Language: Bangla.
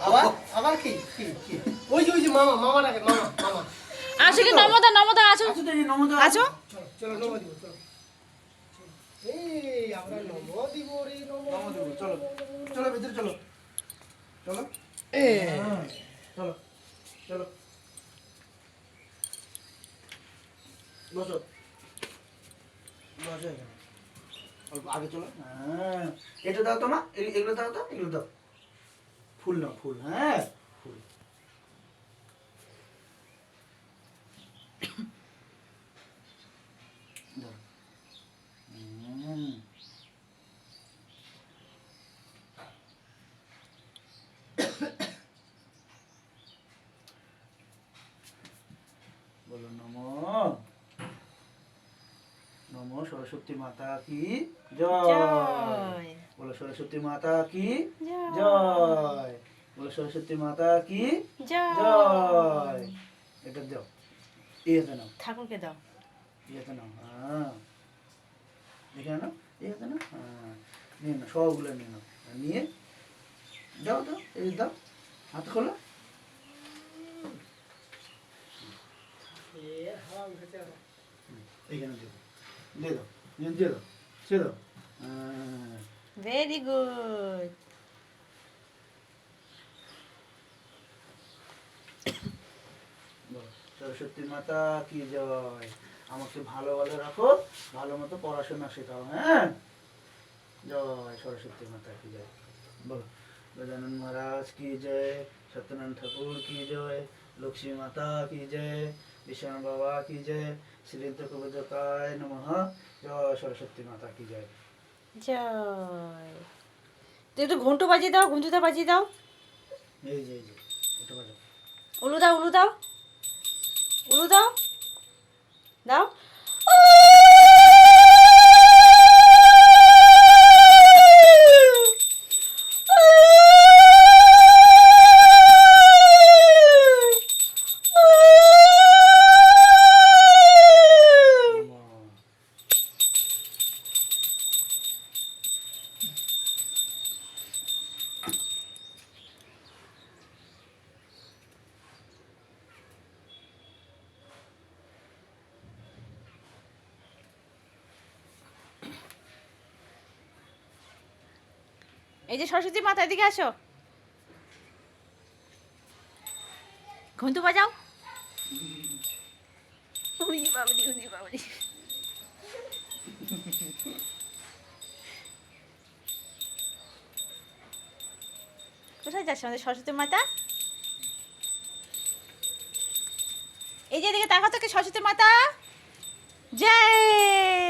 আবার আবার কি কি কি ওই যে মামা মামা ডাকে মামা মামা আসো কি নমদা আছো আচ্ছা দেখি নমদা আছো চলো নমা দিব চলো এই আমরা নমা দিব রে নমো দেবো চলো চলো ভিতরে চলো চলো এ হ্যাঁ, চলো চলো বসো বসো এখানে অল্প আগে চলো হ্যাঁ এটা দাও তো মা এগুলো দাও তো এগুলো দাও ফুল নাও ফুল হ্যাঁ ফুল দাও। বলো নমো নমো সরস্বতী মাতা কি জয় জয় বলো সরস্বতী মাতা কি জয় জয় বলো সরস্বতী মাতা কি জয় জয় এটা দাও ইয়েতে নাও ঠাকুরকে দাও ইয়েতে নাও হ্যাঁ দেখে নাও ইয়েতে নাও হ্যাঁ নিয়ে নাও সবগুলো নিয়ে নাও আর নিয়ে দাও দাও এই দাও হাত খোলো এ হাওয়া উঠেছে আবার এইখানে দিয়ে দাও দিয়ে দাও দিয়ে দাও হ্যাঁ ভেরি গুড বলো, সরস্বতী মাতা কি জয় আমাকে ভালো ভালো রাখো ভালো মতো পড়াশোনা শেখাও হ্যাঁ জয় সরস্বতী মাতা কি জয় বলো গজানন মহারাজ কি জয় সত্যনারায়ণ ঠাকুর কি জয় লক্ষ্মী মাতা কি জয় বিষ্ণু বাবা কি জয় শ্রীযন্ত্র কবিতায় নমঃ জয় সরস্বতী মাতা কি জয় জয় তো একটু ঘন্টু বাজিয়ে দাও ঘন্টুটা বাজিয়ে দাও এই যে এটা বাজাও উলু দাও উলু দাও উলু দাও দাও এই যে সরস্বতী মাতা এদিকে আসো ঘন্টু বাজাও উরি বাবরি উরি বাবরি কোথায় যাচ্ছে আমাদের সরস্বতী মাতা এই যে এদিকে তাকাও তো কে সরস্বতী মাতা জয়